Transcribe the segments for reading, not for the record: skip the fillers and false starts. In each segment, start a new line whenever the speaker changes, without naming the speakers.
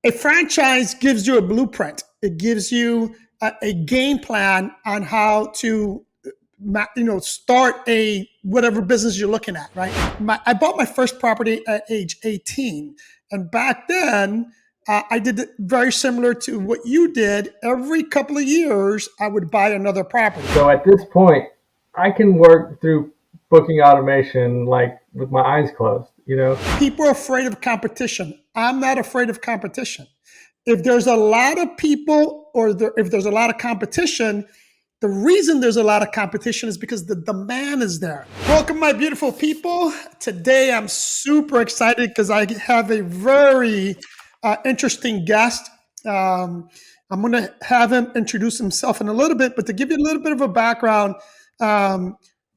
A franchise gives you a blueprint. It gives you a game plan on how to start a whatever business you're looking at, right? I bought my first property at age 18, and back then I did it very similar to what you did. Every couple of years I would buy another property.
So at this point, I can work through booking automation like with my eyes closed, you know?
People are afraid of competition. I'm not afraid of competition. If there's a lot of people if there's a lot of competition, the reason there's a lot of competition is because the demand is there. Welcome, my beautiful people. Today, I'm super excited because I have a very interesting guest. I'm going to have him introduce himself in a little bit, but to give you a little bit of a background,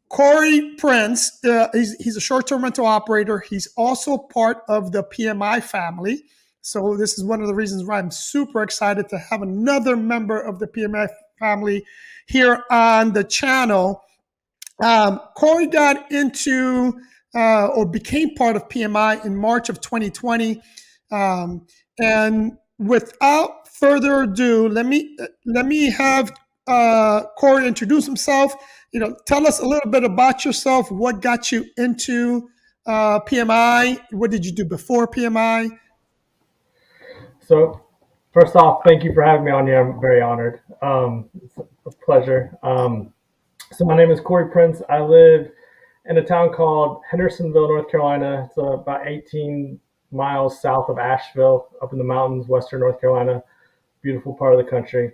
Corey Prince, he's a short-term rental operator. He's also part of the PMI family. So this is one of the reasons why I'm super excited to have another member of the PMI family here on the channel. Corey got into or became part of PMI in March of 2020. And without further ado, let me have Corey introduce himself. Tell us a little bit about yourself. What got you into PMI? What did you do before PMI?
So first off, thank you for having me on here. I'm very honored. It's a pleasure. So my name is Corey Prince. I live in a town called Hendersonville, North Carolina. It's about 18 miles south of Asheville, up in the mountains, western North Carolina. Beautiful part of the country.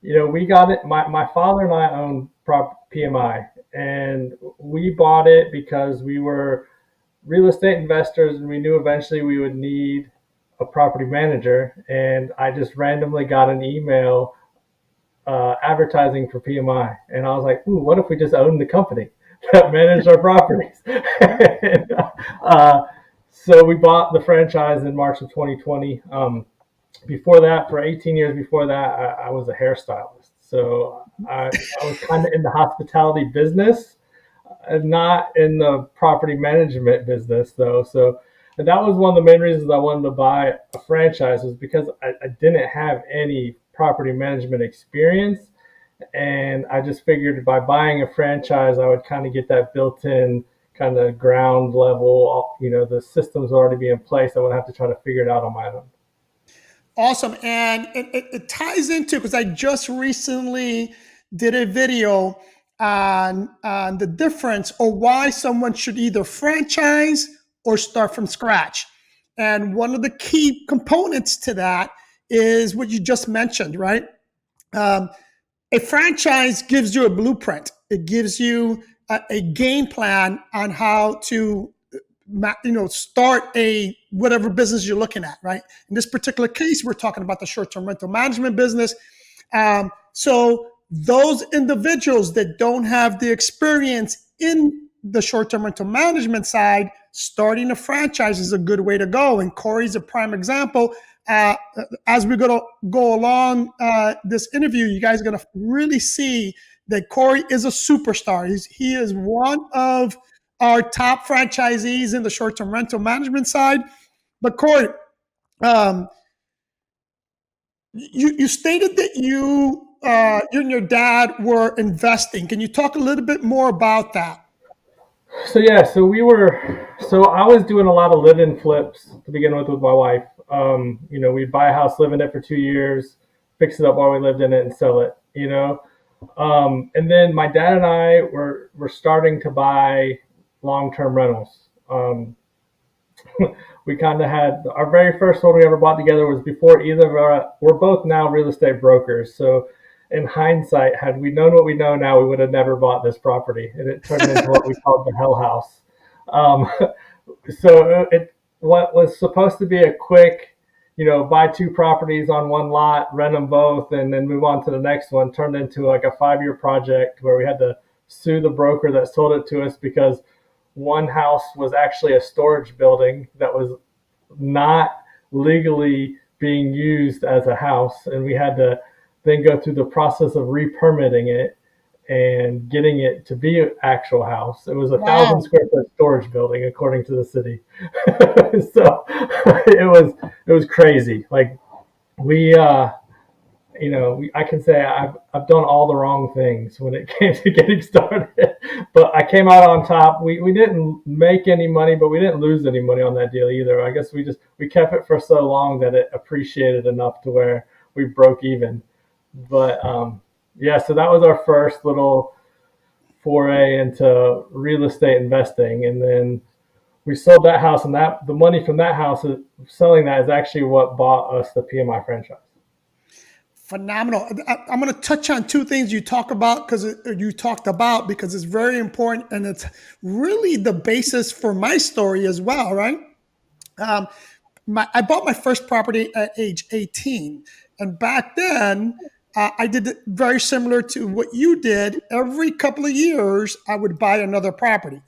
We got it. My father and I own PMI, and we bought it because we were real estate investors, and we knew eventually we would need a property manager. And I just randomly got an email advertising for PMI, and I was like, "Ooh, what if we just owned the company that managed our properties?" and, so we bought the franchise in March of 2020. Before that, for 18 years before that, I was a hairstylist. So I was kind of in the hospitality business, not in the property management business, though. So and that was one of the main reasons I wanted to buy a franchise, was because I didn't have any property management experience. And I just figured by buying a franchise, I would kind of get that built-in kind of ground level, the systems already be in place. I wouldn't have to try to figure it out on my own.
Awesome. And it ties into, because I just recently did a video on the difference or why someone should either franchise or start from scratch. And one of the key components to that is what you just mentioned, right? A franchise gives you a blueprint. It gives you a game plan on how to start a whatever business you're looking at, right? In this particular case, we're talking about the short-term rental management business. So those individuals that don't have the experience in the short-term rental management side, starting a franchise is a good way to go. And Corey's a prime example. As we go along this interview, you guys are going to really see that Corey is a superstar. He is one of our top franchisees in the short-term rental management side. But Corey, you stated that you and your dad were investing. Can you talk a little bit more about that?
So yeah, so I was doing a lot of live-in flips to begin with my wife. We'd buy a house, live in it for 2 years, fix it up while we lived in it, and sell it. And then my dad and I were starting to buy long-term rentals. We kind of had our very first one we ever bought together was before either of we're both now real estate brokers. So in hindsight, had we known what we know now, we would have never bought this property, and it turned into what we called the hell house. Um, what was supposed to be a quick, buy two properties on one lot, rent them both, and then move on to the next one, turned into like a 5-year project where we had to sue the broker that sold it to us because one house was actually a storage building that was not legally being used as a house, and we had to then go through the process of re-permitting it. and getting it to be an actual house. It was a thousand
Wow.
square foot storage building, according to the city. So it was crazy. Like we, I can say I've done all the wrong things when it came to getting started, but I came out on top. We didn't make any money, but we didn't lose any money on that deal either. I guess we kept it for so long that it appreciated enough to where we broke even. But yeah, so that was our first little foray into real estate investing, and then we sold that house, and that the money from that house, selling that, is actually what bought us the PMI franchise.
Phenomenal. I'm going to touch on two things you talked about because it's very important, and it's really the basis for my story as well, right? Um, I bought my first property at age 18, and back then I did it very similar to what you did. Every couple of years, I would buy another property.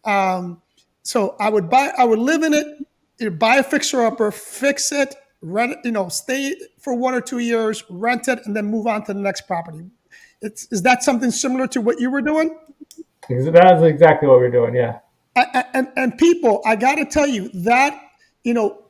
Um, so I would live in it, buy a fixer upper, fix it, rent it, stay for 1 or 2 years, rent it, and then move on to the next property. Is that something similar to what you were doing?
That is exactly what we're doing. Yeah.
And people, I got to tell you that,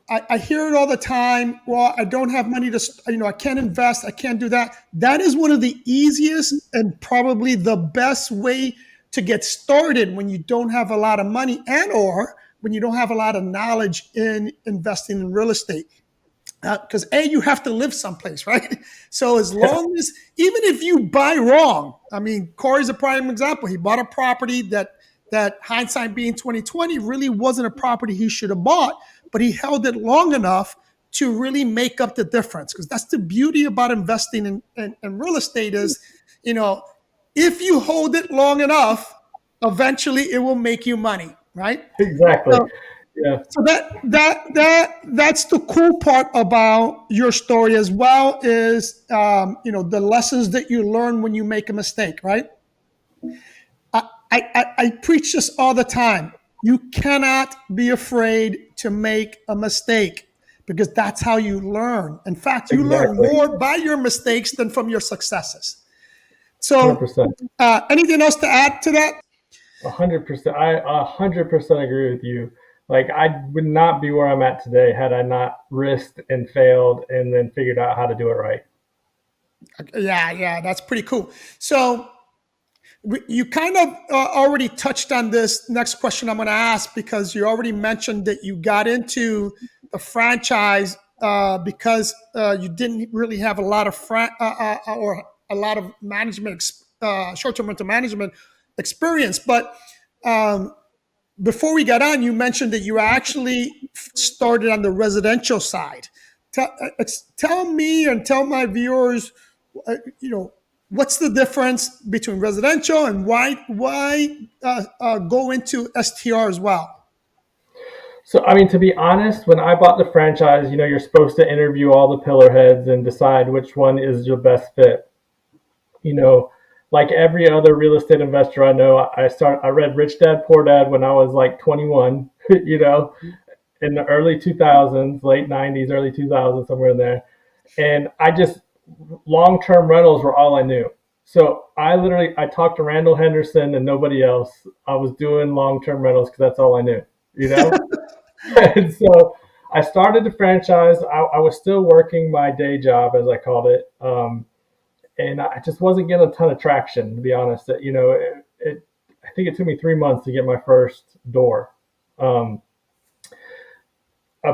I hear it all the time. Well, I don't have money to, I can't invest. I can't do that. That is one of the easiest and probably the best way to get started when you don't have a lot of money or when you don't have a lot of knowledge in investing in real estate. Because you have to live someplace, right? So as long as, even if you buy wrong, I mean, Corey's a prime example. He bought a property that hindsight being 2020 really wasn't a property he should have bought, but he held it long enough to really make up the difference. Because that's the beauty about investing in real estate is, if you hold it long enough, eventually it will make you money, right?
Exactly.
So,
Yeah.
so that's the cool part about your story as well is the lessons that you learn when you make a mistake, right? I preach this all the time. You cannot be afraid to make a mistake because that's how you learn. In fact, you learn
Exactly.
more by your mistakes than from your successes. So,
100%.
anything else to add to that?
100%. I 100% agree with you. Like I would not be where I'm at today had I not risked and failed and then figured out how to do it right.
Yeah, that's pretty cool. So, you kind of already touched on this next question I'm going to ask because you already mentioned that you got into the franchise because you didn't really have a lot of or a lot of short-term rental management experience. But um, before we got on, you mentioned that you actually started on the residential side. Tell me and tell my viewers, what's the difference between residential and why go into STR as well?
So, I mean, to be honest, when I bought the franchise, you're supposed to interview all the pillar heads and decide which one is your best fit. You know, like every other real estate investor I know, I read Rich Dad Poor Dad when I was like 21, in the early 2000s, late 90s, early 2000s, somewhere in there. And long-term rentals were all I knew. So I talked to Randall Henderson and nobody else. I was doing long-term rentals because that's all I knew, you know? And so I started the franchise. I was still working my day job, as I called it. And I just wasn't getting a ton of traction, to be honest. I think it took me 3 months to get my first door. Um, we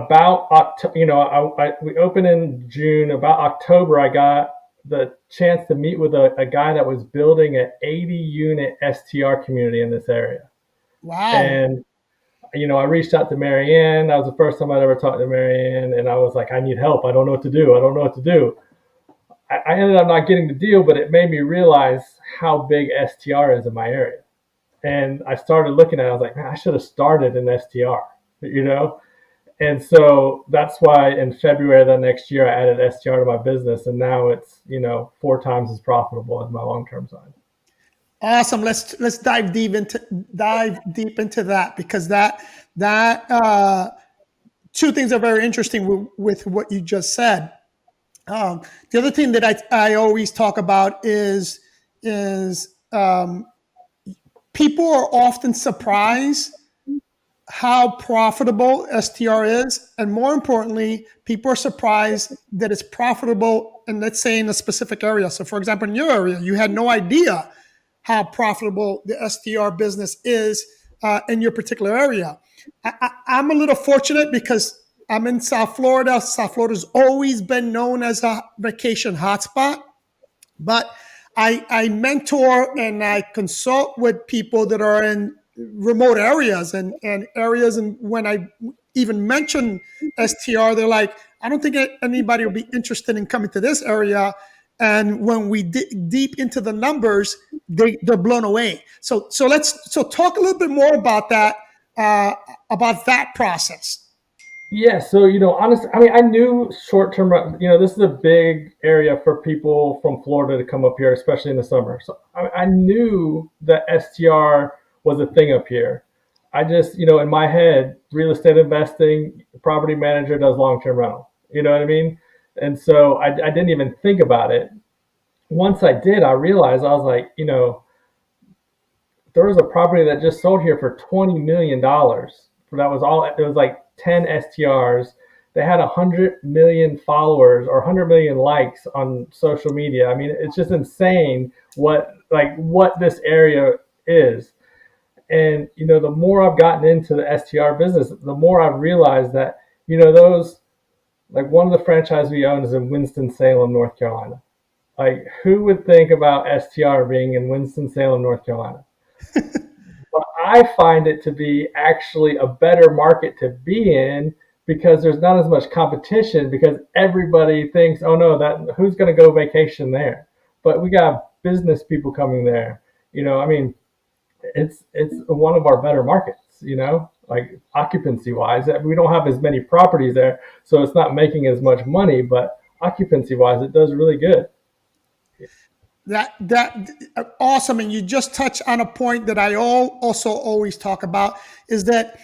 opened in June. About October, I got the chance to meet with a guy that was building an 80 unit STR community in this area.
Wow.
And I reached out to Marianne. That was the first time I'd ever talked to Marianne, and I was like, I need help. I don't know what to do. I don't know what to do. I ended up not getting the deal, but it made me realize how big STR is in my area. And I started looking at it. I was like, man, I should have started in STR. And so that's why in February of the next year, I added STR to my business, and now it's 4 times as profitable as my long-term side.
Awesome. Let's dive deep into that because that two things are very interesting with what you just said. The other thing that I always talk about is is people are often surprised how profitable STR is. And more importantly, people are surprised that it's profitable, and let's say in a specific area. So, for example, in your area, you had no idea how profitable the STR business is in your particular area. I'm a little fortunate because I'm in South Florida. South Florida's always been known as a vacation hotspot. But I mentor and I consult with people that are in remote areas and areas. And when I even mention STR, they're like, I don't think anybody will be interested in coming to this area. And when we dig deep into the numbers, they're blown away. So talk a little bit more uh, about that process.
Yeah, so honestly, I mean, I knew short term. This is a big area for people from Florida to come up here, especially in the summer. So I knew that STR was a thing up here. I just, in my head, real estate investing, property manager does long term rental. You know what I mean? And so I didn't even think about it. Once I did, I realized I was like, there was a property that just sold here for $20 million. That was all. It was like 10 STRs. They had 100 million followers or 100 million likes on social media. I mean, it's just insane what this area is. And the more I've gotten into the STR business, the more I've realized that those, like, one of the franchises we own is in Winston-Salem, North Carolina. Like, who would think about STR being in Winston-Salem, North Carolina? But I find it to be actually a better market to be in because there's not as much competition, because everybody thinks, oh no, that who's going to go vacation there? But we got business people coming there. I mean, it's one of our better markets, like occupancy wise. We don't have as many properties there, so it's not making as much money, but occupancy wise, it does really good.
That awesome, and you just touched on a point that I also always talk about is that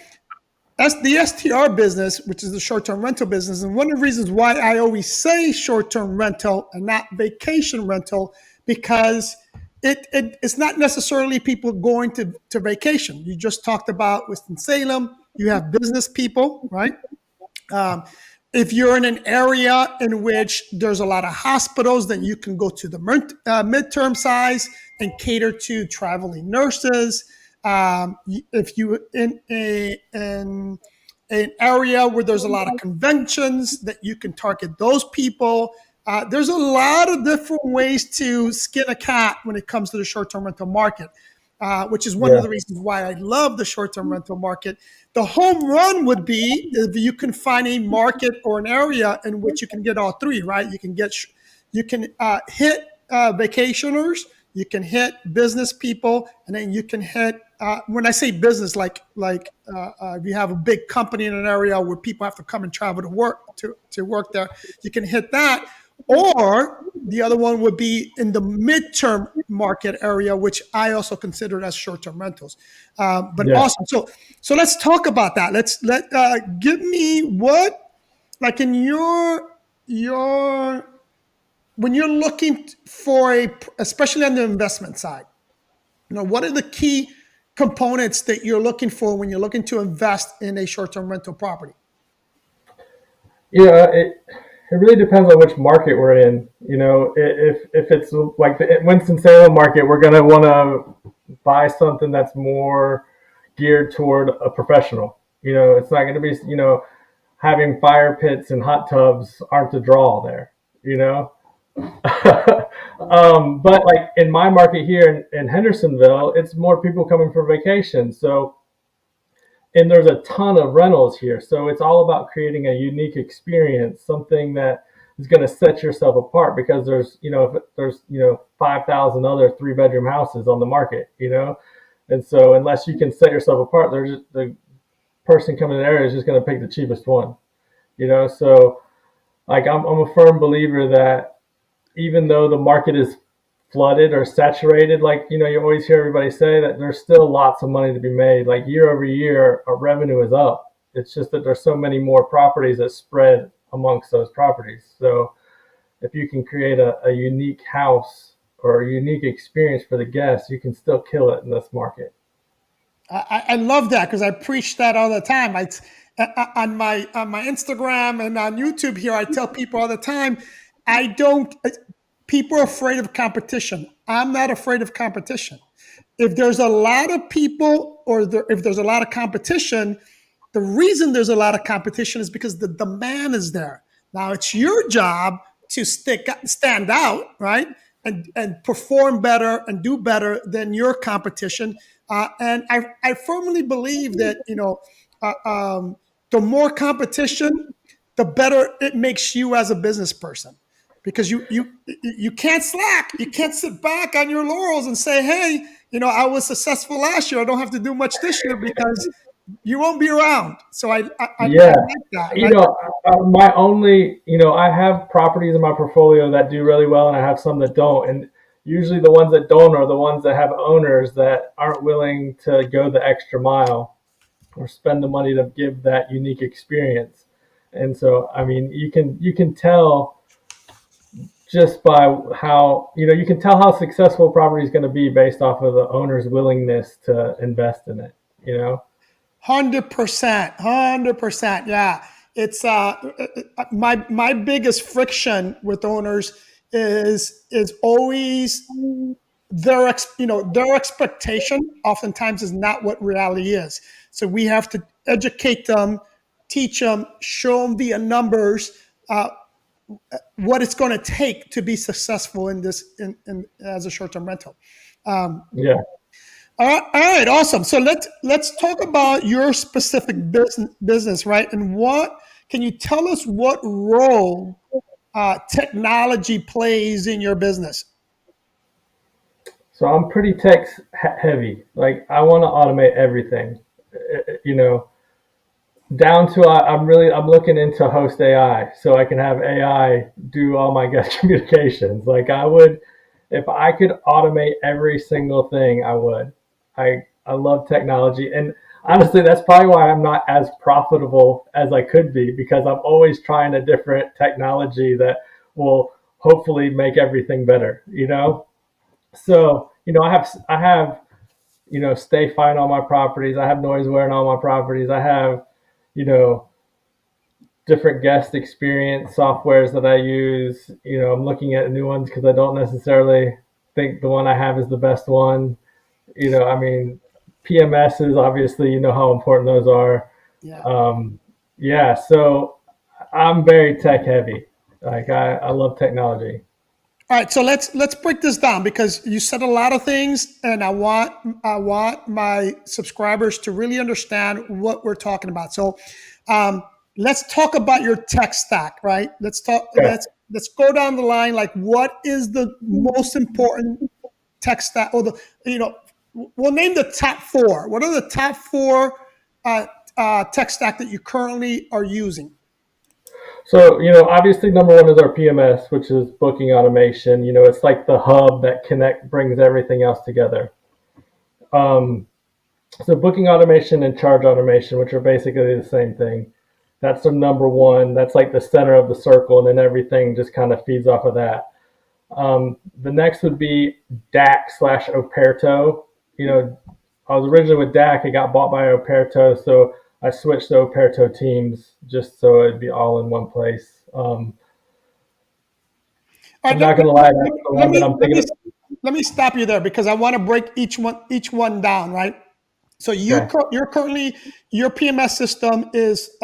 as the STR business, which is the short-term rental business, and one of the reasons why I always say short-term rental and not vacation rental, because it's not necessarily people going to vacation. You just talked about Winston-Salem. You have business people, right? Um, if you're in an area in which there's a lot of hospitals, then you can go to the midterm size and cater to traveling nurses. If you in an area where there's a lot of conventions, that you can target those people. There's a lot of different ways to skin a cat when it comes to the short-term rental market, which is one of
Yeah.
the reasons why I love the short-term rental market. The home run would be if you can find a market or an area in which you can get all three, right? You can hit vacationers, you can hit business people, and then you can hit. When I say business, if you have a big company in an area where people have to come and travel to work there, you can hit that. Or the other one would be in the midterm market area, which I also consider as short-term rentals. But
Yeah.
awesome. So let's talk about that. Give me what, like, in your when you're looking for especially on the investment side, what are the key components that you're looking for when you're looking to invest in a short-term rental property?
Yeah, it really depends on which market we're in. If it's like the Winston Salem market, we're gonna want to buy something that's more geared toward a professional. It's not gonna be having fire pits and hot tubs aren't the draw there. You know, but like in my market here in Hendersonville, it's more people coming for vacation. So, and there's a ton of rentals here, so it's all about creating a unique experience, something that is going to set yourself apart, because if there's 5,000 other 3-bedroom houses on the market, and so unless you can set yourself apart, the person coming in the area is just going to pick the cheapest one. So like I'm a firm believer that even though the market is flooded or saturated, like you always hear everybody say that there's still lots of money to be made. Like year over year, our revenue is up. It's just that there's so many more properties that spread amongst those properties. So if you can create a unique house or a unique experience for the guests, you can still kill it in this market.
I love that because I preach that all the time. On my Instagram and on YouTube here, I tell people all the time, I don't. People are afraid of competition. I'm not afraid of competition. If there's a lot of people, if there's a lot of competition, the reason there's a lot of competition is because the demand is there. Now it's your job to stand out, right? And perform better and do better than your competition. And I firmly believe that, the more competition, the better it makes you as a business person, because you can't slack. You can't sit back on your laurels and say, hey, I was successful last year. I don't have to do much this year, because you won't be around. So I
Yeah.
like that.
You know, my only, I have properties in my portfolio that do really well and I have some that don't. And usually the ones that don't are the ones that have owners that aren't willing to go the extra mile or spend the money to give that unique experience. And so, I mean, you can tell just by how, you can tell how successful a property is going to be based off of the owner's willingness to invest in it,
100%, 100%. Yeah, it's my biggest friction with owners is always their expectation. Oftentimes is not what reality is. So we have to educate them, teach them, show them via numbers what it's going to take to be successful in this in as a short-term rental.
Yeah.
All right, awesome. So let's talk about your specific business, right? And what can you tell us what role technology plays in your business?
So I'm pretty tech heavy. Like I want to automate everything, you know, down to I'm looking into host AI so I can have AI do all my guest communications. Like I would, if I could automate every single thing, I would. I love technology, and honestly, that's probably why I'm not as profitable as I could be, because I'm always trying a different technology that will hopefully make everything better. So I have stay fine on my properties. I have noise wearing on my properties. I have you know different guest experience softwares that I use. I'm looking at new ones because I don't necessarily think the one I have is the best one. I mean, PMSs, obviously, you know how important those are.
Yeah.
Yeah, so I'm very tech heavy. Like I love technology.
All right, so let's break this down, because you said a lot of things, and I want my subscribers to really understand what we're talking about. So, let's talk about your tech stack, right? Let's talk.
Okay.
Let's go down the line. Like, what is the most important tech stack, or we'll name the top four. What are the top four uh, tech stack that you currently are using?
So, obviously number one is our PMS, which is booking automation. It's like the hub that brings everything else together. Um, so booking automation and charge automation, which are basically the same thing. That's the number one. That's like the center of the circle, and then everything just kind of feeds off of that. The next would be DAC/Operto. I was originally with DAC. It got bought by Operto, so I switched to Operto Teams just so it'd be all in one place.
All
I'm
right,
not going to lie, that's the one that I'm thinking of.
let me stop you there, because I want to break each one down, right? So
Okay.
you're currently, your PMS system is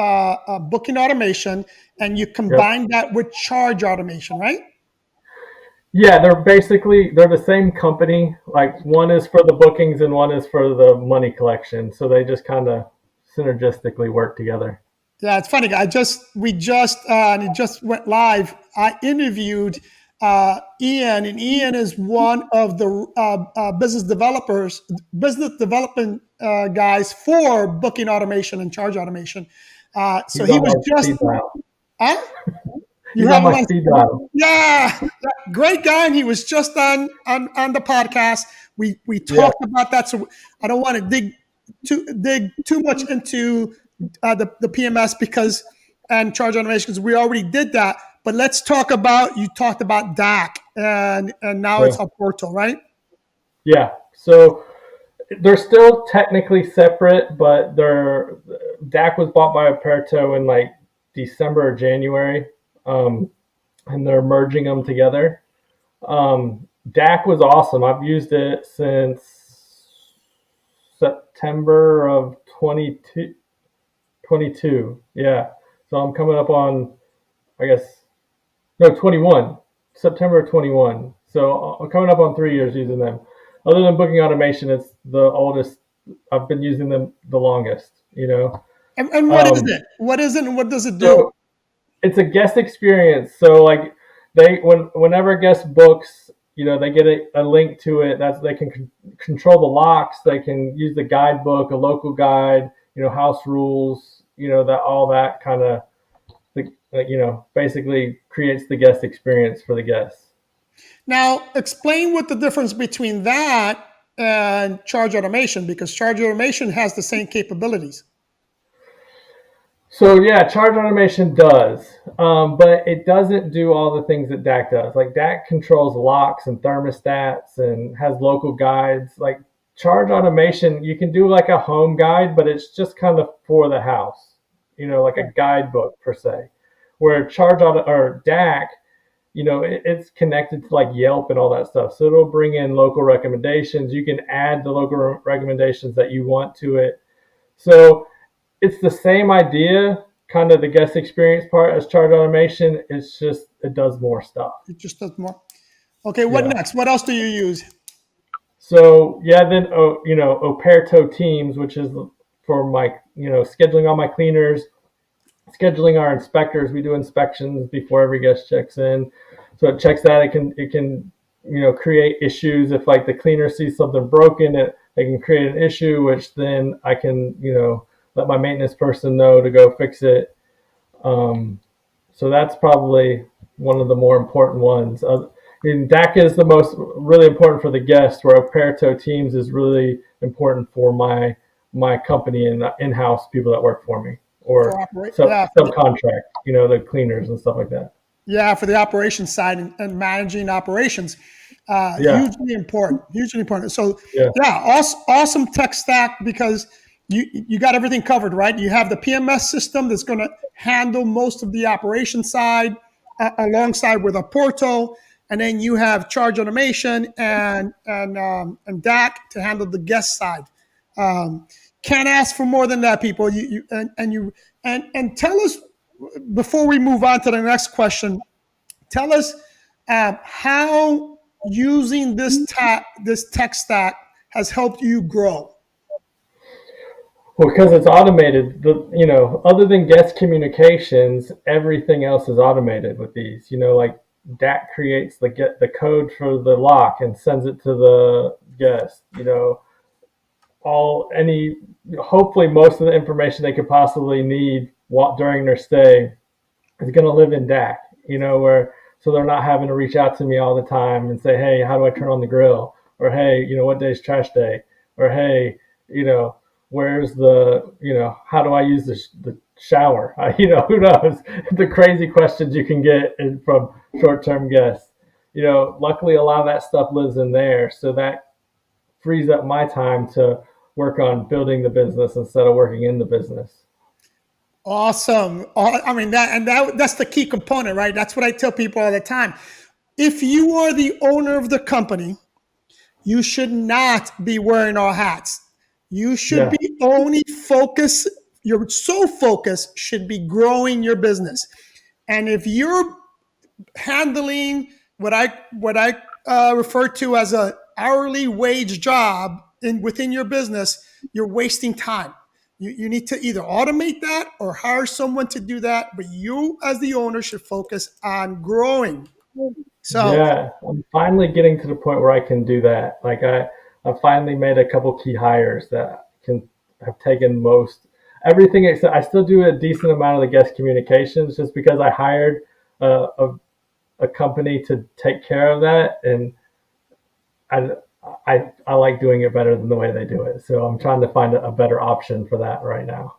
booking automation, and you
Yep.
combine that with charge automation, right?
Yeah, they're the same company. Like one is for the bookings and one is for the money collection. So they just kind of synergistically work together.
Yeah, it's funny. And it just went live. I interviewed Ian, and Ian is one of the business development guys for booking automation and charge automation. So
He's
he
on
was
my
just,
speed dial.
huh? You
He's
have
on
him
my
on.
speed dial.
Yeah, great guy, and he was just on the podcast. We
Yeah.
talked about that, so I don't want to dig too much into the PMS because and charge automation, because we already did that. But let's talk about, you talked about DAC. and now
Yeah.
it's a portal, right?
Yeah. So they're still technically separate, but DAC was bought by Aperto in like December or January, um, and they're merging them together. DAC was awesome. I've used it since September of 22. Yeah. So I'm coming up on, I guess, no, 21, September of 21. So I'm coming up on 3 years using them. Other than booking automation, it's the oldest. I've been using them the longest, you know.
And what is
Um,
it? What is it, and what does it do?
so it's a guest experience. So like whenever a guest books, they get a link to it. That's they can control the locks. They can use the guidebook, a local guide, house rules, that all that kind of basically creates the guest experience for the guests.
Now, explain what the difference between that and charge automation, because charge automation has the same capabilities.
So yeah, charge automation does, but it doesn't do all the things that DAC does. Like DAC controls locks and thermostats and has local guides. Like charge automation, you can do like a home guide, but it's just kind of for the house, like a guidebook per se. Where charge auto or DAC, it's connected to like Yelp and all that stuff. So it'll bring in local recommendations. You can add the local recommendations that you want to it. So it's the same idea, kind of the guest experience part as charge automation. It's just it does more stuff.
It just does more. Okay, what
Yeah.
next? What else do you use?
So yeah, then Operto Teams, which is for my scheduling all my cleaners, scheduling our inspectors. We do inspections before every guest checks in, so it checks that. It can create issues if like the cleaner sees something broken. It can create an issue, which then I can let my maintenance person know to go fix it. So that's probably one of the more important ones. DACA is the most really important for the guest, where Aperto Teams is really important for my company and in-house people that work for me
For
or
operate, yeah,
subcontract, the cleaners and stuff like that.
yeah, for the operations side and managing operations.
Yeah,
Hugely important, hugely important. So
yeah,
yeah, awesome tech stack, because you got everything covered, right? You have the PMS system that's going to handle most of the operation side, alongside with a portal, and then you have charge automation and DAC to handle the guest side. Um, can't ask for more than that, people. And tell us, before we move on to the next question, tell us how using this tech stack has helped you grow.
well, because it's automated. Other than guest communications, everything else is automated with these. Like DAC creates the code for the lock and sends it to the guest. All any hopefully most of the information they could possibly need during their stay is going to live in DAC. Where so they're not having to reach out to me all the time and say, hey, how do I turn on the grill? Or hey, what day's trash day? Or hey, where's how do I use the shower? Who knows? The crazy questions you can get from short-term guests. Luckily a lot of that stuff lives in there, so that frees up my time to work on building the business instead of working in the business.
Awesome. I mean that's the key component, right? That's what I tell people all the time. If you are the owner of the company, you should not be wearing all hats. You should
Yeah,
be only focused. Your sole focus should be growing your business. And if you're handling what I refer to as a hourly wage job within your business, you're wasting time. You need to either automate that or hire someone to do that. But you, as the owner, should focus on growing. So
yeah. I'm finally getting to the point where I can do that. Like I finally made a couple key hires that can have taken most everything except I still do a decent amount of the guest communications just because I hired a, a, a company to take care of that, and I, I like doing it better than the way they do it. So I'm trying to find a better option for that right now.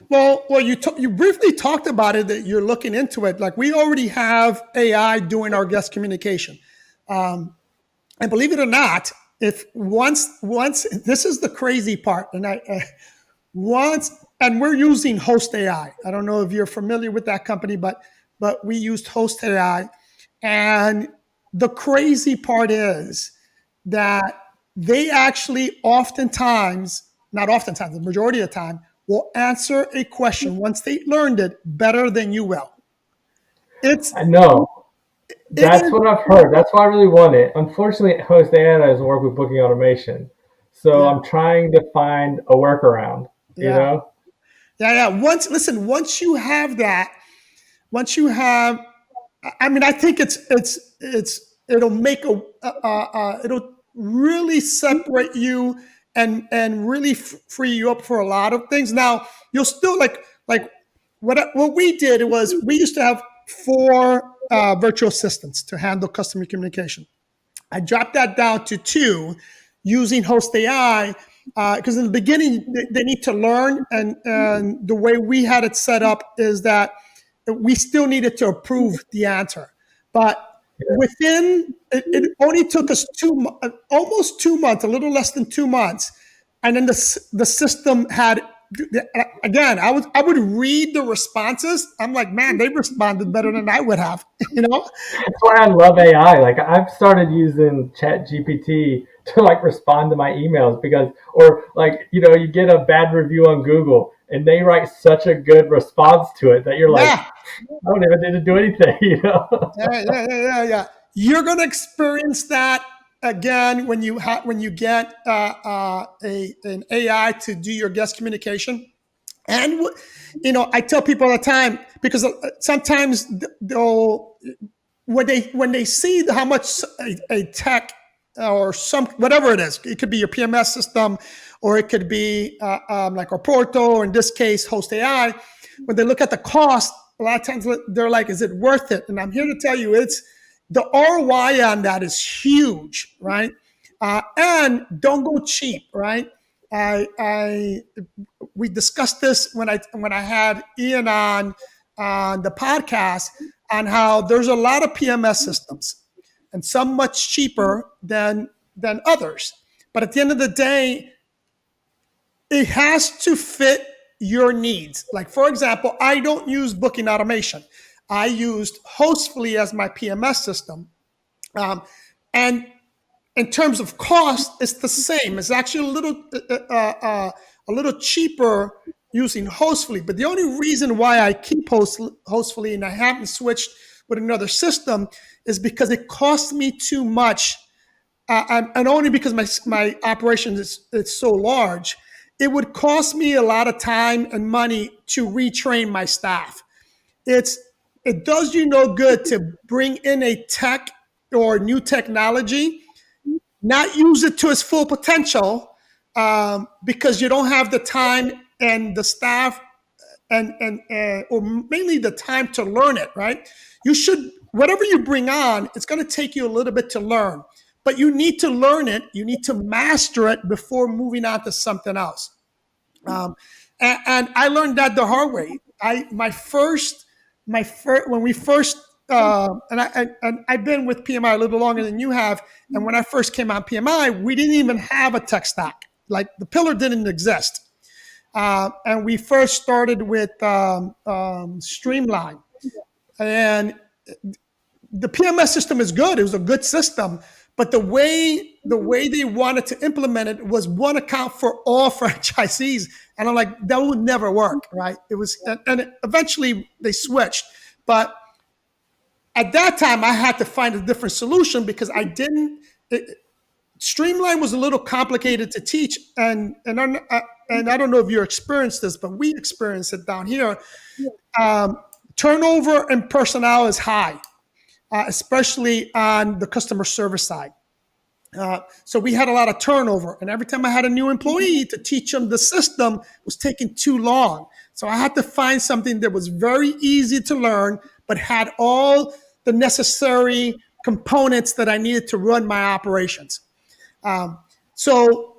Well, you briefly talked about it that you're looking into it. Like we already have AI doing our guest communication, and believe it or not, if once this is the crazy part, and once and we're using Host AI. I don't know if you're familiar with that company, but we used Host AI, and the crazy part is that they actually oftentimes, not oftentimes, the majority of the time, will answer a question once they learned it better than you will. It's
I know.
it
That's
is
what I've heard. That's why I really want it. Unfortunately, Host AI doesn't work with booking automation. So
yeah,
I'm trying to find a workaround, you
yeah,
know?
yeah. Once you have that, once you have, I mean, I think it'll make it'll really separate you and really free you up for a lot of things. Now you'll still like what we did was we used to have four virtual assistants to handle customer communication. I dropped that down to two using Host AI because in the beginning they need to learn, and the way we had it set up is that we still needed to approve the answer, but within it only took us almost 2 months, a little less than 2 months, and then the system had again. I would read the responses. I'm like, man, they responded better than I would have, you know.
That's why I love AI. Like I've started using Chat GPT to like respond to my emails because, or like, you know, you get a bad review on Google and they write such a good response to it that you're like,
Yeah,
I don't even need to do anything, you know?
yeah. You're gonna experience that again when you get an AI to do your guest communication. And I tell people all the time because sometimes they'll when they see how much a tech or some whatever it is, it could be your PMS system, or it could be like a Porto, or in this case, Host AI. When they look at the cost, a lot of times they're like, "Is it worth it?" And I'm here to tell you, it's the ROI on that is huge, right? And don't go cheap, right? I we discussed this when I had Ian on the podcast on how there's a lot of PMS systems and some much cheaper than others. But at the end of the day, it has to fit your needs. Like for example, I don't use booking automation. I used Hostfully as my PMS system, and in terms of cost, it's the same. It's actually a little cheaper using Hostfully. But the only reason why I keep Hostfully and I haven't switched with another system is because it costs me too much, and only because my operation is so large. It would cost me a lot of time and money to retrain my staff. It's it does you no good to bring in a tech or new technology, not use it to its full potential, because you don't have the time and the staff and or mainly the time to learn it. Right? You should whatever you bring on, it's going to take you a little bit to learn, but you need to learn it. You need to master it before moving on to something else. Um, and I learned that the hard way. My first when we first and I've been with PMI a little longer than you have. And when I first came on PMI, we didn't even have a tech stack. Like the pillar didn't exist. And we first started with Streamline, and the PMS system is good. It was a good system, but the way they wanted to implement it was one account for all franchisees, and I'm like, that would never work, right? It was, and eventually they switched, but at that time I had to find a different solution because I didn't. Streamline was a little complicated to teach, and I don't know if you experienced this, but we experienced it down here. Um, Turnover in personnel is high, especially on the customer service side. So we had a lot of turnover, and every time I had a new employee to teach them the system was taking too long. So I had to find something that was very easy to learn, but had all the necessary components that I needed to run my operations. So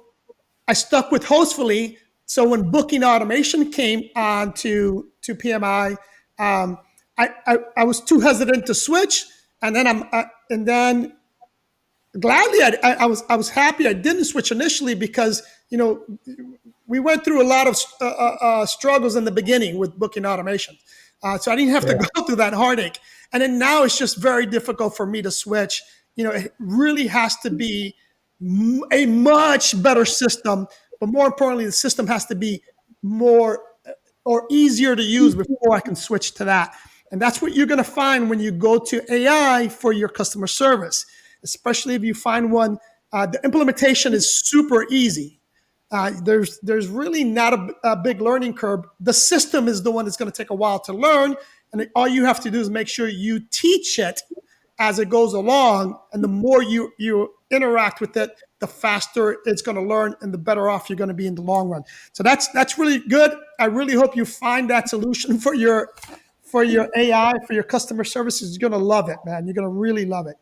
I stuck with Hostfully, So when booking automation came on to PMI, I was too hesitant to switch, and then and then gladly I was happy I didn't switch initially because we went through a lot of struggles in the beginning with booking automation, so I didn't have to
Yeah.
go through that heartache. And then now it's just very difficult for me to switch. It really has to be a much better system, but more importantly, the system has to be more or easier to use before I can switch to that. And that's what you're going to find when you go to AI for your customer service, especially if you find one. The implementation is super easy. There's really not a big learning curve. The system is the one that's going to take a while to learn, and all you have to do is make sure you teach it as it goes along. And the more you interact with it, the faster it's going to learn, and the better off you're going to be in the long run. So that's really good. I really hope you find that solution for your AI, for your customer services. You're going to love it, man. You're going to really love it.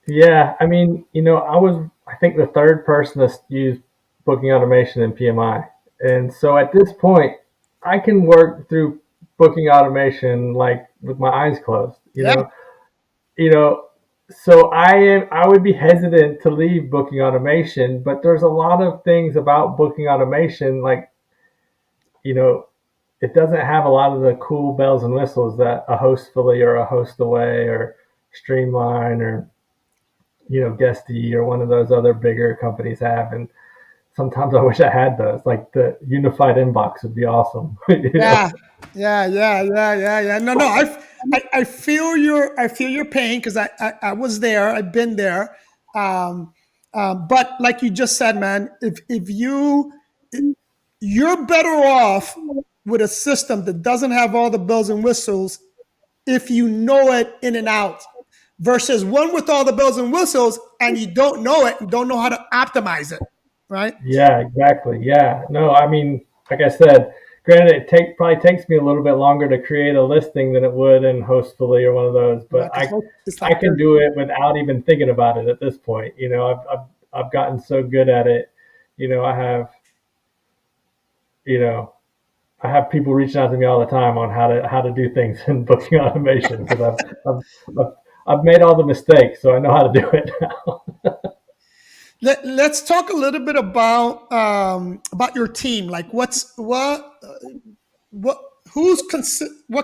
Yeah, I mean, I think the third person to use booking automation in PMI. And so at this point, I can work through booking automation like with my eyes closed,
Yeah.
You know, so I would be hesitant to leave booking automation, but there's a lot of things about booking automation like, you know, it doesn't have a lot of the cool bells and whistles that a Hostfully or a Host Away or Streamline or Guesty or one of those other bigger companies have. And sometimes I wish I had those. Like the unified inbox would be awesome.
Yeah, yeah. No, I feel your pain because I was there. I've been there. But like you just said, man, if you're better off with a system that doesn't have all the bells and whistles if you know it in and out, versus one with all the bells and whistles and you don't know it and don't know how to optimize it, right?
Yeah, exactly. Yeah. No, I mean, like I said, granted, probably takes me a little bit longer to create a listing than it would in Hostfully or one of those, but
It's
I
like
can do it without even thinking about it at this point. I've gotten so good at it. I have, you know, I have people reaching out to me all the time on how to do things in booking automation because I've made all the mistakes, so I know how to do it now.
Let's talk a little bit about your team. Like, what what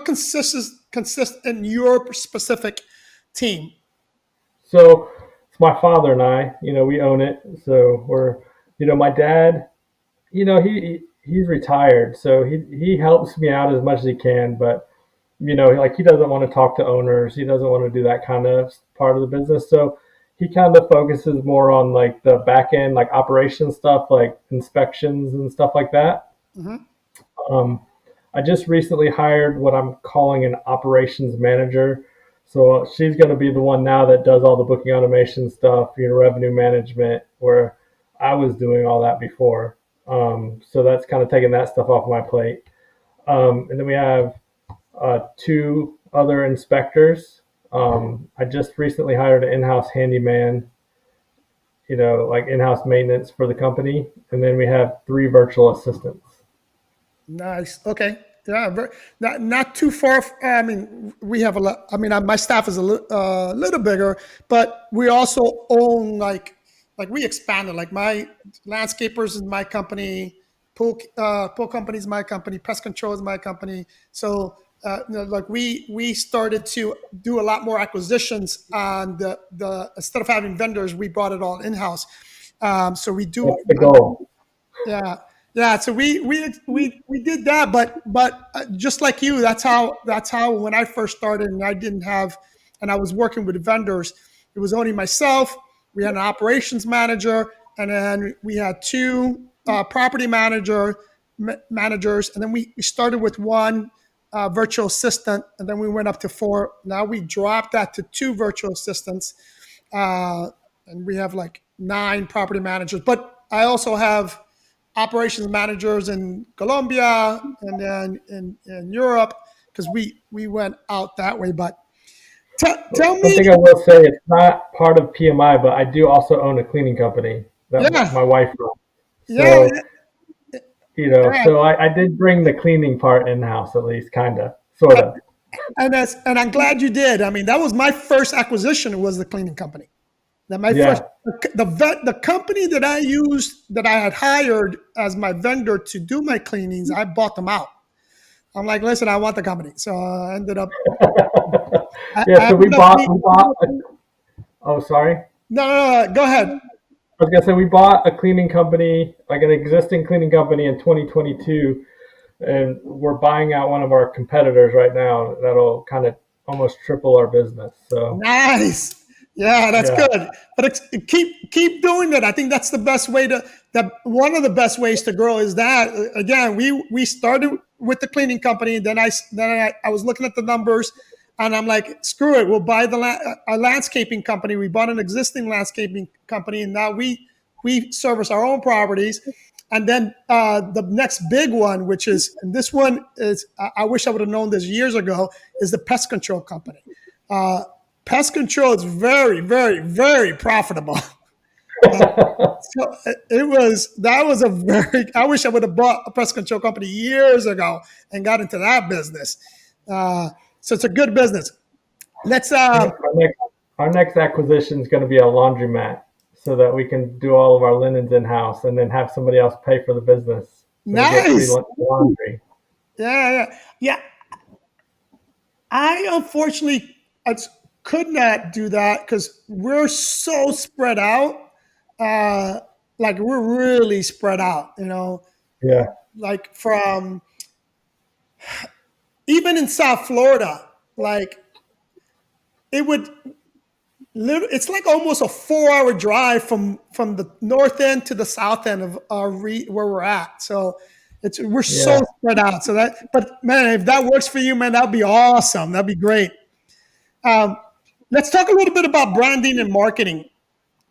consists in your specific team?
So it's my father and I. We own it. So my dad. He's retired, so he helps me out as much as he can, but like he doesn't want to talk to owners. He doesn't want to do that kind of part of the business. So he kind of focuses more on like the back end, like operation stuff, like inspections and stuff like that.
Mhm.
Um, I just recently hired what I'm calling an operations manager. So she's going to be the one now that does all the booking automation stuff, revenue management, where I was doing all that before. So that's kind of taking that stuff off my plate. And then we have two other inspectors. I just recently hired an in-house handyman, like in-house maintenance for the company. And then we have three virtual assistants.
Nice. Okay. Yeah. Not too far. I mean, we have a lot. I mean, my staff is a little bigger, but we also own like we expanded. Like my landscapers is my company, pool company is my company, pest control is my company. So like we started to do a lot more acquisitions on the instead of having vendors, we brought it all in house. So we do.
That's the goal.
Yeah, yeah. So we did that, but just like you, that's how when I first started, and I was working with vendors. It was only myself. We had an operations manager, and then we had two managers, and then we started with one virtual assistant, and then we went up to four. Now we dropped that to two virtual assistants, uh, and we have like nine property managers. But I also have operations managers in Colombia and then in Europe because we went out that way. But tell
One
me,
thing I will say, it's not part of PMI, but I do also own a cleaning company that
yeah,
my wife runs.
yeah,
So
Yeah.
So I did bring the cleaning part in house, at least, kind of, sort of.
And I'm glad you did. I mean, that was my first acquisition, was the cleaning company. That my first
Yeah.
the company that I used, that I had hired as my vendor to do my cleanings, I bought them out. I'm like, listen, I want the company. So I ended up
Yeah.
I
So
ended up being,
we bought. Oh, sorry.
no, no, no, go ahead.
I was gonna say we bought a cleaning company, like an existing cleaning company in 2022, and we're buying out one of our competitors right now. That'll kind of almost triple our business. So
Nice. Yeah, that's
yeah,
good. But keep doing that. I think that's the best way to that one of the best ways to grow is that again, we started with the cleaning company, then I was looking at the numbers and I'm like, screw it, we'll buy a landscaping company. We bought an existing landscaping company and now we service our own properties. And then the next big one, which is, and this one is, I wish I would have known this years ago, is the pest control company. Uh, Pest control is very, very, very profitable. So that was a very, I wish I would have bought a pest control company years ago and got into that business. So it's a good business. Let's,
yeah. Our next acquisition is going to be a laundromat, so that we can do all of our linens in house, and then have somebody else pay for the business, so we get free
nice.
laundry.
Yeah, yeah, yeah. I unfortunately I could not do that because we're so spread out. Uh, like we're really spread out,
Yeah,
like from even in South Florida, like it would it's like almost a 4 hour drive from the north end to the south end of where we're at. So we're so
yeah.
spread out. So but man, if that works for you, man, that'd be awesome. That'd be great. Um, let's talk a little bit about branding and marketing.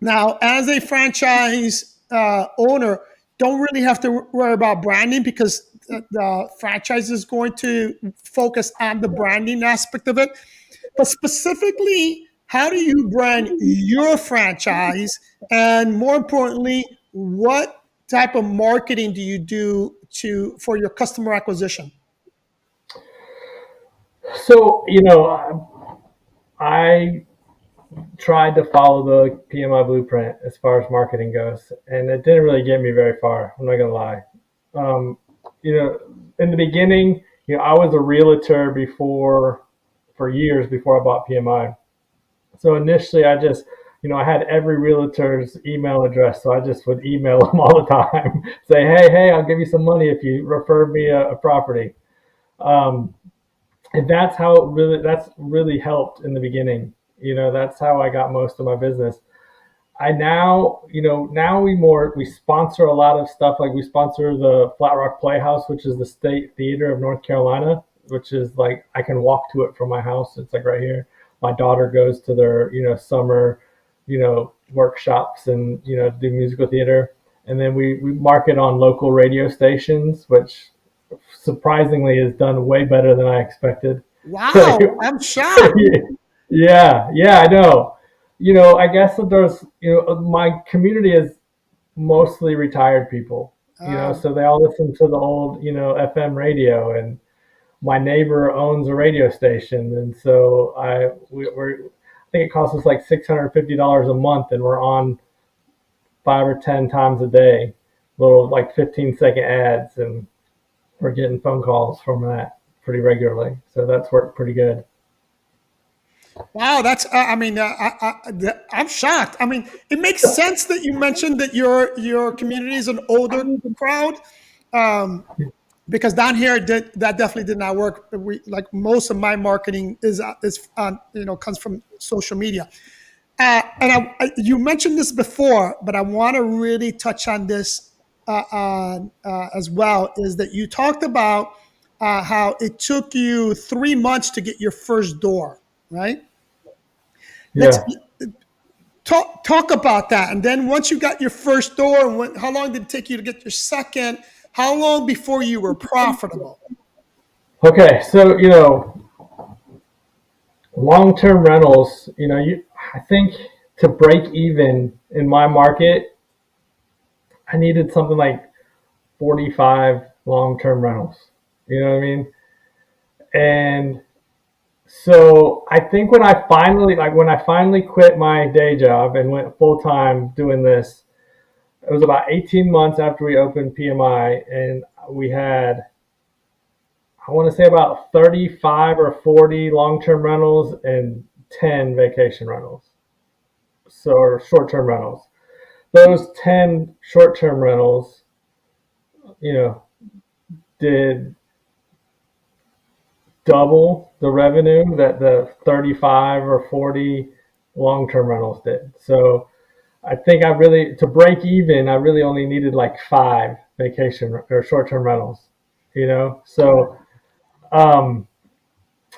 Now, as a franchise owner, don't really have to worry about branding because the franchise is going to focus on the branding aspect of it. But specifically, how do you brand your franchise? And more importantly, what type of marketing do you do for your customer acquisition?
So I tried to follow the PMI blueprint as far as marketing goes, and it didn't really get me very far. I'm not gonna lie. Um, in the beginning, I was a realtor for years before I bought PMI. So initially, I had every realtor's email address, so I just would email them all the time, say, hey, I'll give you some money if you refer me a property. Um, and that's really helped in the beginning. That's how I got most of my business. I now, now we sponsor a lot of stuff. Like we sponsor the Flat Rock Playhouse, which is the state theater of North Carolina, which is like I can walk to it from my house. It's like right here. My daughter goes to their, summer, workshops and, do musical theater. And then we market on local radio stations, which surprisingly is done way better than I expected.
Wow, I'm shocked.
Yeah, I know. I guess that my community is mostly retired people,
Um,
so they all listen to the old, FM radio, and my neighbor owns a radio station, and so I think it costs us like $650 a month, and we're on 5 or 10 times a day, little like 15-second ads, and we're getting phone calls from that pretty regularly. So that's worked pretty good.
Wow, that's. I mean, I'm shocked. I mean, it makes sense that you mentioned that your community is an older crowd, um, because down here that definitely did not work. We like most of my marketing is comes from social media. And you mentioned this before, but I want to really touch on this as well. Is that you talked about how it took you 3 months to get your first door, right? Let's
Yeah.
talk about that. And then once you got your first door, and how long did it take you to get your second? How long before you were profitable?
Okay. So, long-term rentals, I think to break even in my market, I needed something like 45 long-term rentals. You know what I mean? And so I think when I finally quit my day job and went full time doing this, it was about 18 months after we opened PMI, and we had, I want to say, about 35 or 40 long-term rentals and 10 vacation rentals. So, or short-term rentals. Those 10 short-term rentals, you know, did double the revenue that the 35 or 40 long-term rentals did. So I think to break even, I really only needed like 5 vacation or short-term rentals, you know? So, um,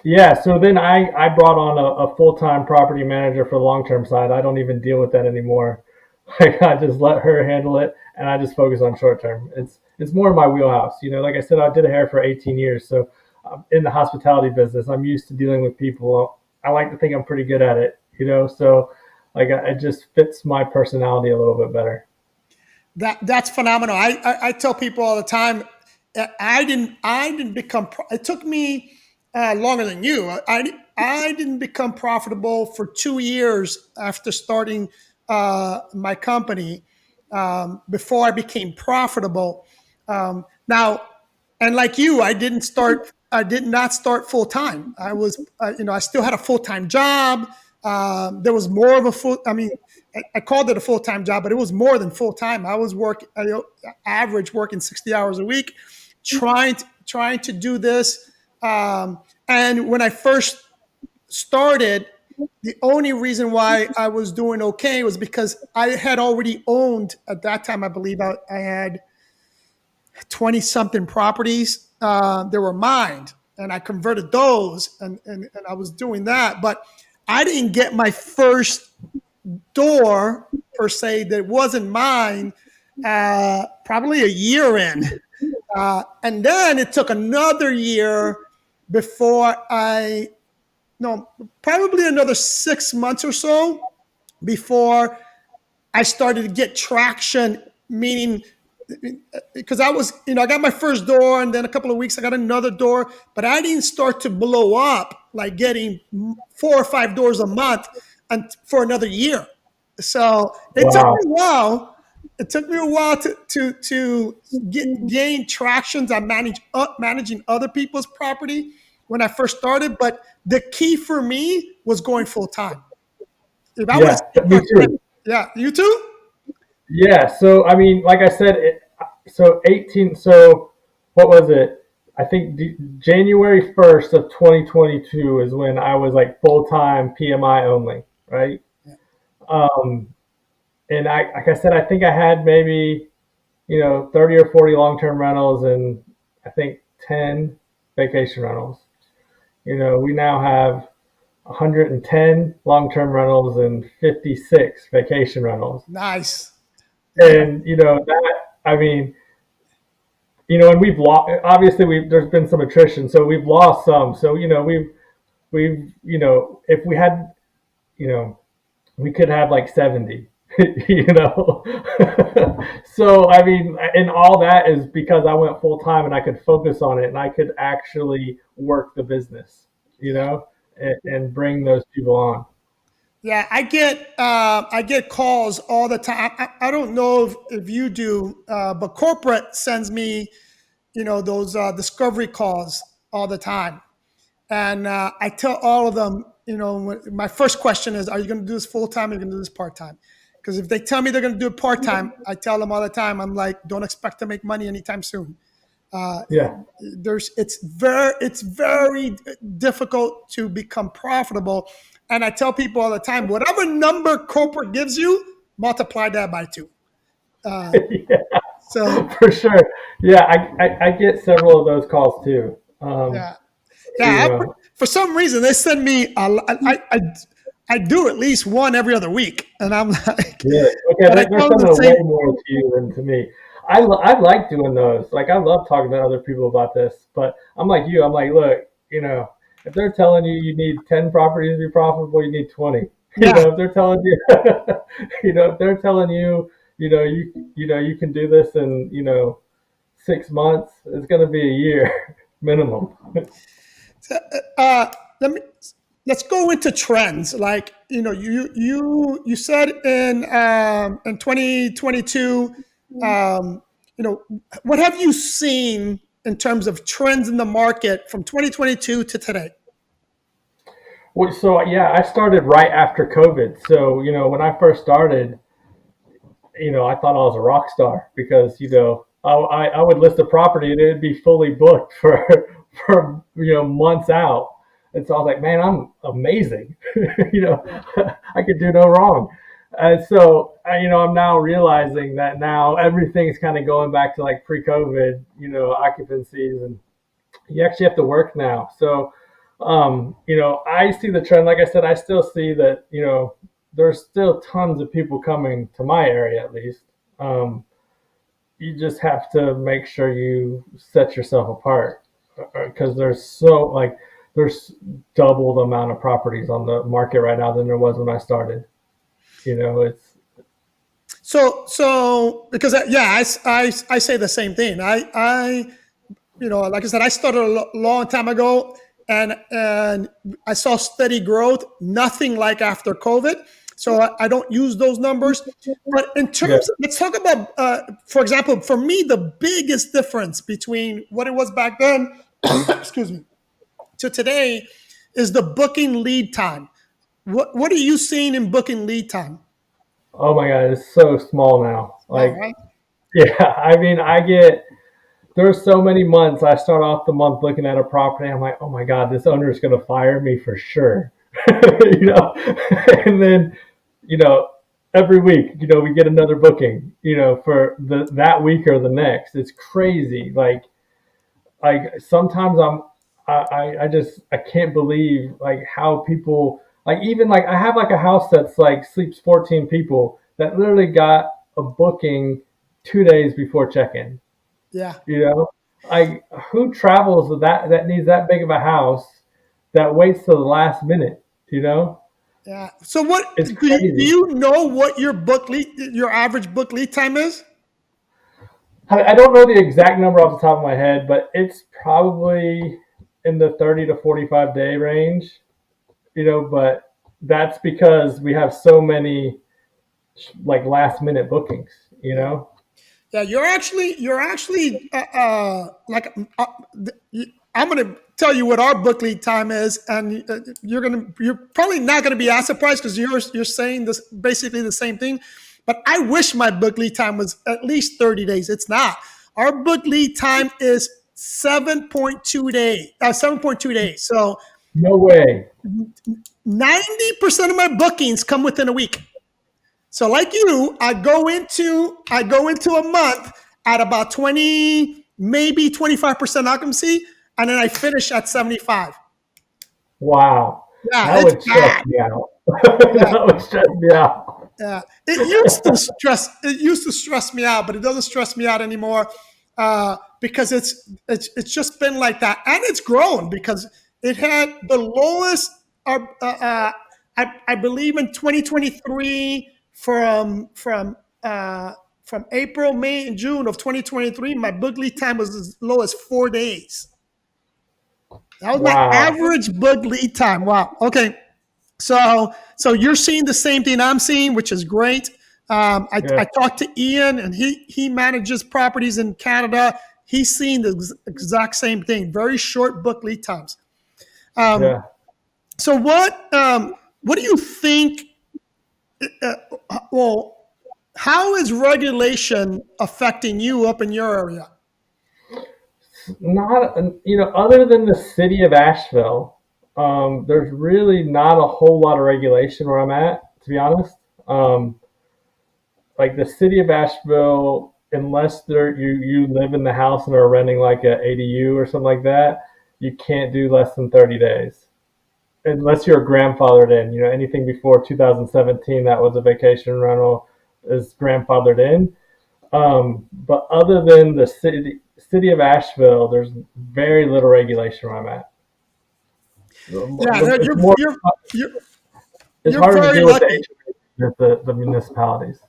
yeah, so then I brought on a full-time property manager for the long-term side. I don't even deal with that anymore. I just let her handle it, and I just focus on short-term. It's more in my wheelhouse. You know, like I said, I did hair for 18 years, so in the hospitality business, I'm used to dealing with people. I like to think I'm pretty good at it, you know. So, like, it just fits my personality a little bit better.
That's phenomenal. I tell people all the time. I didn't become. It took me longer than you. I didn't become profitable for 2 years after starting my company. Before I became profitable. Now, and like you, I didn't start. I did not start full time. I was, I still had a full time job. There was more of a full. I mean, I called it a full time job, but it was more than full time. I was average working 60 hours a week, trying to do this. And when I first started, the only reason why I was doing okay was because I had already owned at that time. I believe I had 20 something properties. They were mine, and I converted those, and I was doing that. But I didn't get my first door per se that wasn't mine probably a year in. And then it took another year before no, probably another 6 months or so before I started to get traction, meaning because I got my first door, and then a couple of weeks I got another door, but I didn't start to blow up like getting 4 or 5 doors a month and for another year. So it took me
Wow.
a while. It took me a while to gain tractions on managing other people's property when I first started. But the key for me was going full time. If I would have
Yeah, me too.
yeah, you too.
Yeah, so I mean, like I said, so 18, so what was it? I think January 1st of 2022 is when I was like full-time PMI only, right? Um, and like I said, I think I had maybe, 30 or 40 long-term rentals and I think 10 vacation rentals. We now have 110 long-term rentals and 56 vacation rentals.
Nice. Yeah.
And that, I mean, and we've lost, obviously there's been some attrition, so we've lost some. So we've if we had, you know we could have like 70. you know so I mean, and all that is because I went full time and I could focus on it and I could actually work the business,
Yeah.
and bring those people on.
Yeah, I get calls all the time. I don't know if you do, but corporate sends me, those discovery calls all the time, and I tell all of them, my first question is, "Are you going to do this full time? Or are you going to do this part time?" Because if they tell me they're going to do it part time, I tell them all the time, I'm like, "Don't expect to make money anytime soon." Uh,
Yeah.
it's very difficult to become profitable, and I tell people all the time, whatever number corporate gives you, multiply that by 2. Uh,
Yeah,
so
for sure. Yeah, I get several of those calls too.
yeah,
You
yeah.
know,
For some reason, they send me. I do at least one every other week, and I'm like,
Really? Okay,
but I
they're
tell them the
sending way
same.
more to you than to me. I like doing those. Like, I love talking to other people about this, but I'm like you. I'm like, look, if they're telling you you need 10 properties to be profitable, you need 20.
Yeah,
If they're telling you, if they're telling you, you can do this in, 6 months. It's going to be a year minimum.
Uh, let me let's go into trends. Like you said in 2022, what have you seen in terms of trends in the market from 2022 to today?
Well, so yeah, I started right after COVID. So when I first started, I thought I was a rock star because I would list a property and it'd be fully booked for for months out. And so I was like, man, I'm amazing. I could do no wrong. And so I'm now realizing that now everything's kind of going back to like pre-COVID, occupancies, and you actually have to work now. So I see the trend. Like I said, I still see that there's still tons of people coming to my area at least. Um, you just have to make sure you set yourself apart because there's double the amount of properties on the market right now than there was when I started. It's
So because I say the same thing. Like I said, I started a long time ago, and I saw steady growth. Nothing like after COVID. So I don't use those numbers. But in
yeah.
terms, let's talk about, for example, for me, the biggest difference between what it was back then, excuse me, to today, is the booking lead time. What are you seeing in booking lead time?
Oh my God, it's so small now.
All
Like,
right.
yeah, I mean, there's so many months I start off the month looking at a property. I'm like, oh my God, this owner is going to fire me for sure. you know, and then, you know, every week, we get another booking, for that week or the next. It's crazy. Like sometimes I just, I can't believe like how people, like even like I have like a house that's like sleeps 14 people that literally got a booking 2 days before check-in.
Yeah.
You know, like who travels with that needs that big of a house that waits till the last minute? You know,
Yeah. So what
it's
do
crazy.
you know what your average book lead time is?
I don't know the exact number off the top of my head, but it's probably in the 30 to 45 day range. But that's because we have so many like last minute bookings. You
Yeah.
know,
Yeah, you're actually I'm going to tell you what our book lead time is, and you're probably not going to be as surprised because you're saying this basically the same thing. But I wish my book lead time was at least 30 days. It's not. Our book lead time is 7.2 days. So
no way.
90% of my bookings come within a week. So like you, I go into a month at about 20, maybe 25% occupancy, and then I finish at 75.
Wow,
Yeah,
that
it's
would stress
bad.
me out.
Yeah,
that would stress me out.
yeah. It used to stress me out, but it doesn't stress me out anymore because it's just been like that, and it's grown because it had the lowest. I believe in 2023 from April, May, and June of 2023, my book lead time was as low as 4 days. That was my
Wow.
average book lead time. Wow. Okay. So you're seeing the same thing I'm seeing, which is great.
Yeah.
I talked to Ian, and he manages properties in Canada. He's seeing the exact same thing. Very short book lead times. Um,
Yeah.
so what do you think? Uh, well, how is regulation affecting you up in your area?
Not, other than the city of Asheville, there's really not a whole lot of regulation where I'm at, to be honest. Um, like the city of Asheville, unless you live in the house and are renting like a ADU or something like that, you can't do less than 30 days. Unless you're grandfathered in, anything before 2017 that was a vacation rental is grandfathered in. But other than the city of Asheville, there's very little regulation where I'm at.
Yeah, no,
It's more
you're
it's
you're
harder to
very
deal with the
lucky.
HOA than the municipalities.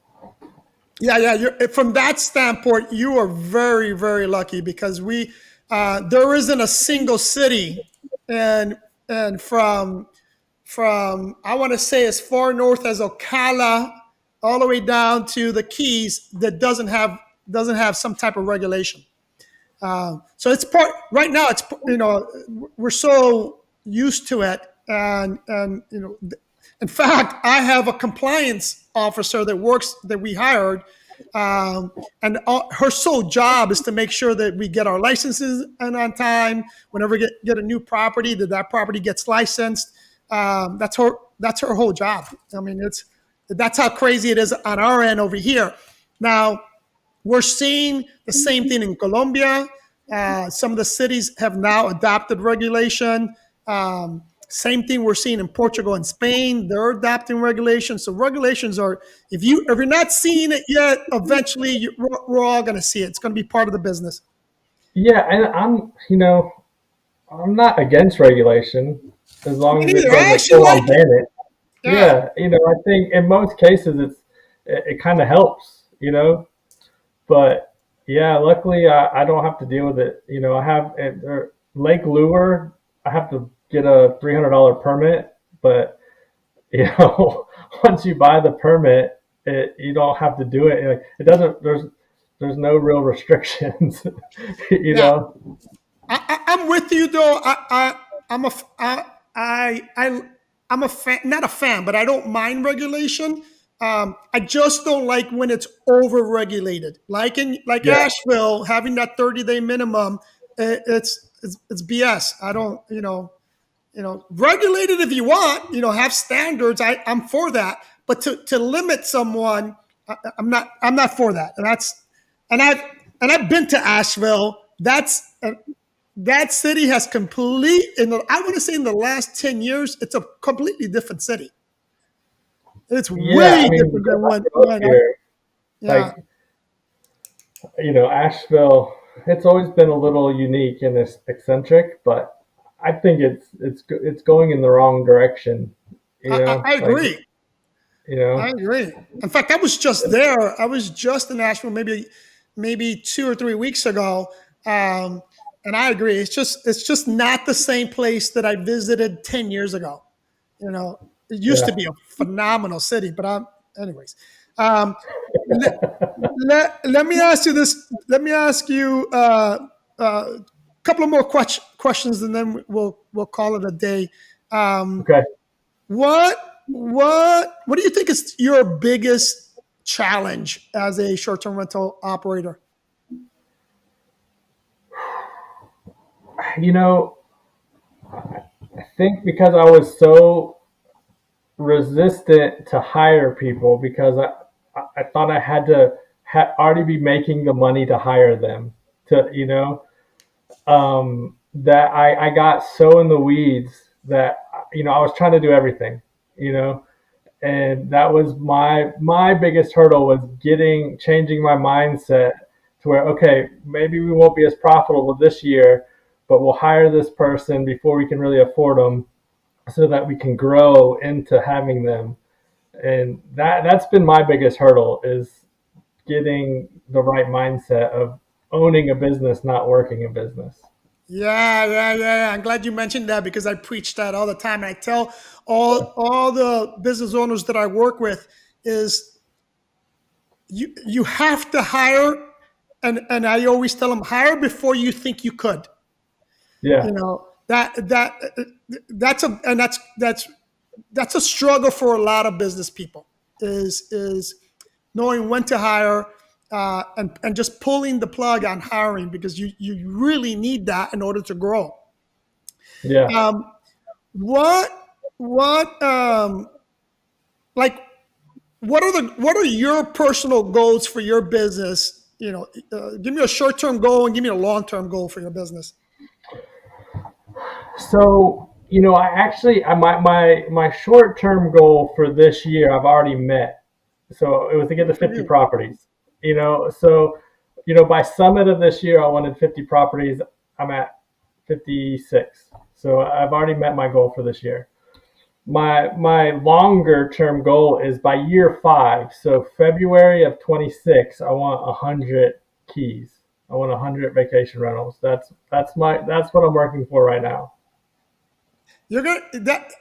Yeah, yeah. From that standpoint, you are very, very lucky because there isn't a single city, and and from I want to say as far north as Ocala, all the way down to the Keys, that doesn't have some type of regulation. So it's part right now. It's we're so used to it, and in fact, I have a compliance officer that we hired, and her sole job is to make sure that we get our licenses and on time. Whenever we get a new property, that property gets licensed. That's her whole job. I mean, that's how crazy it is on our end over here. Now we're seeing the same thing in Colombia. Some of the cities have now adopted regulation. Same thing we're seeing in Portugal and Spain. They're adopting regulations. So regulations are, if you're not seeing it yet, eventually we're all going to see it. It's going to be part of the business.
Yeah, and I'm not against regulation as
Me
long as it
neither. I
doesn't
actually
full
like
on
it.
ban it.
Yeah.
Yeah, I think in most cases it kind of helps, but yeah, luckily I don't have to deal with it. I have Lake Lure. I have to get a $300 permit, but you know, once you buy the permit, you don't have to do it. Like, it doesn't. There's no real restrictions. you
Yeah.
know.
I'm with you though. I'm a I I'm a fan, not a fan, but I don't mind regulation. I just don't like when it's over regulated. Like
Yeah.
Asheville having that 30-day minimum. It's BS. I don't regulate it if you want. Have standards. I'm for that, but to limit someone, I'm not for that. And I've been to Asheville. That city has I want to say in the last 10 years, it's a completely different city. It's
Yeah. I
way
mean,
different
because
than
I
when,
grew up
I,
here,
yeah,
like Asheville. It's always been a little unique and it's eccentric, but I think it's going in the wrong direction.
I
Like
agree.
you know.
I agree. In fact, I was just there. I was just in Nashville maybe 2 or 3 weeks ago. Um, and I agree. It's just not the same place that I visited 10 years ago. It used to
Yeah.
be a phenomenal city, but anyways. Um, let me ask you this. Let me ask you a couple of more questions, and then we'll call it a day. Um,
Okay.
what what do you think is your biggest challenge as a short-term rental operator?
You know, I think because I was so resistant to hire people because I thought I had to already be making the money to hire them to that I got so in the weeds that I was trying to do everything you know and that was my biggest hurdle was changing my mindset to where, okay, maybe we won't be as profitable this year, but we'll hire this person before we can really afford them so that we can grow into having them. And that's been my biggest hurdle is getting the right mindset of owning a business, not working a business.
Yeah, yeah, yeah, yeah. I'm glad you mentioned that because I preach that all the time. And I tell all the business owners that I work with is you have to hire, and I always tell them hire before you think you could.
Yeah.
You know that's a and that's a struggle for a lot of business people is knowing when to hire, and just pulling the plug on hiring because you really need that in order to grow.
Yeah.
Um, what what like what are your personal goals for your business? Give me a short term goal and give me a long term goal for your business.
So, I actually, my short term goal for this year, I've already met. So it was to get to
Good for
50
you.
properties. So, by summit of this year, I wanted 50 properties. I'm at 56. So I've already met my goal for this year. My longer term goal is by year 5, so February of 26, I want 100 keys. I want 100 vacation rentals. That's what I'm working for right now.
You're gonna that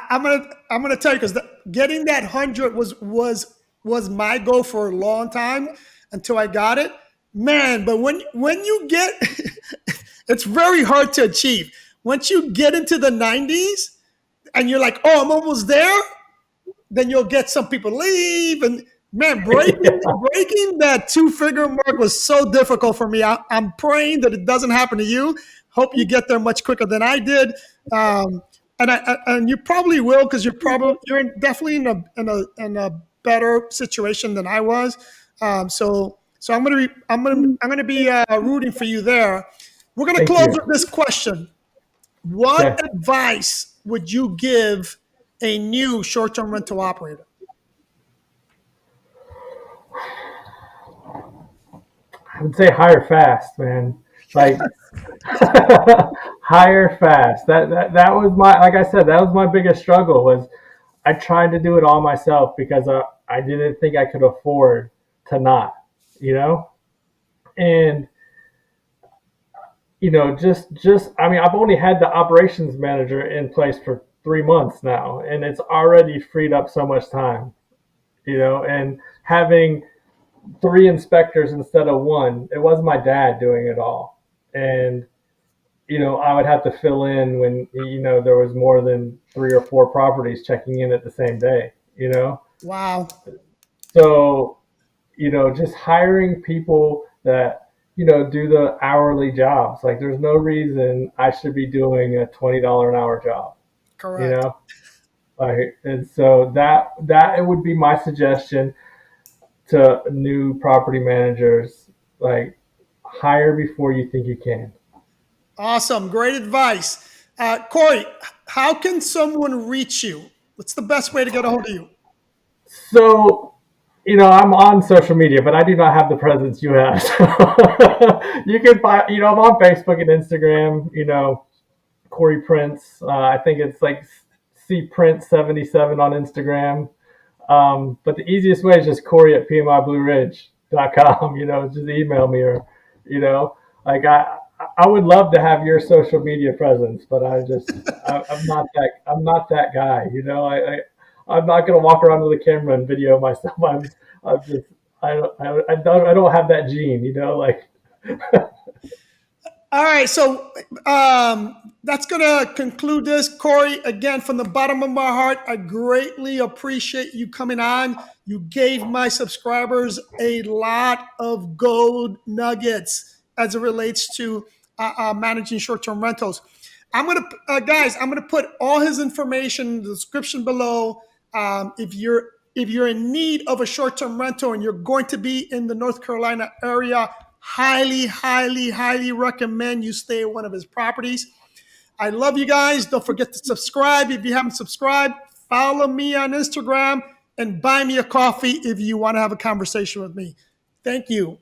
I'm gonna tell you because getting that 100 was my goal for a long time until I got it, man. But when you get, it's very hard to achieve. Once you get into the 90s and you're like, oh, I'm almost there, then you'll get some people leave. And man, breaking that 2-figure mark was so difficult for me. I'm praying that it doesn't happen to you. Hope you get there much quicker than I did. And you probably will, because you're definitely in a better situation than I was. So I'm gonna be rooting for you there. We're gonna
Thank
close
you.
with this question. What
Okay.
advice would you give a new short-term rental operator?
I would say hire fast, man. Like hire fast. That was my, like I said, that was my biggest struggle was I tried to do it all myself because I didn't think I could afford to not, you know? And just I mean, I've only had the operations manager in place for 3 months now, and it's already freed up so much time, and having three inspectors instead of one. It was my dad doing it all, and I would have to fill in when there was more than 3 or 4 properties checking in at the same day.
Wow.
So just hiring people that do the hourly jobs. Like, there's no reason I should be doing a $20 an hour job. You
Correct.
know, like, and so that it would be my suggestion to new property managers, like, hire before you think you can.
Awesome. Great advice. Corey, how can someone reach you? What's the best way to get a hold of you?
So, I'm on social media, but I do not have the presence you have. So you can find, I'm on Facebook and Instagram, Corey Prince. I think it's like C Prince 77 on Instagram. But the easiest way is just Corey at PMIBlueRidge.com. Just email me, or, like, I would love to have your social media presence, but I'm not that guy. I'm not gonna walk around with a camera and video myself. I'm just I don't have that gene. Like.
All right, so that's going to conclude this. Corey, again, from the bottom of my heart, I greatly appreciate you coming on. You gave my subscribers a lot of gold nuggets as it relates to managing short-term rentals. I'm gonna put all his information in the description below. If you're in need of a short-term rental and you're going to be in the North Carolina area, highly, highly, highly recommend you stay at one of his properties. I love you guys. Don't forget to subscribe if you haven't subscribed. Follow me on Instagram and buy me a coffee if you want to have a conversation with me. Thank you.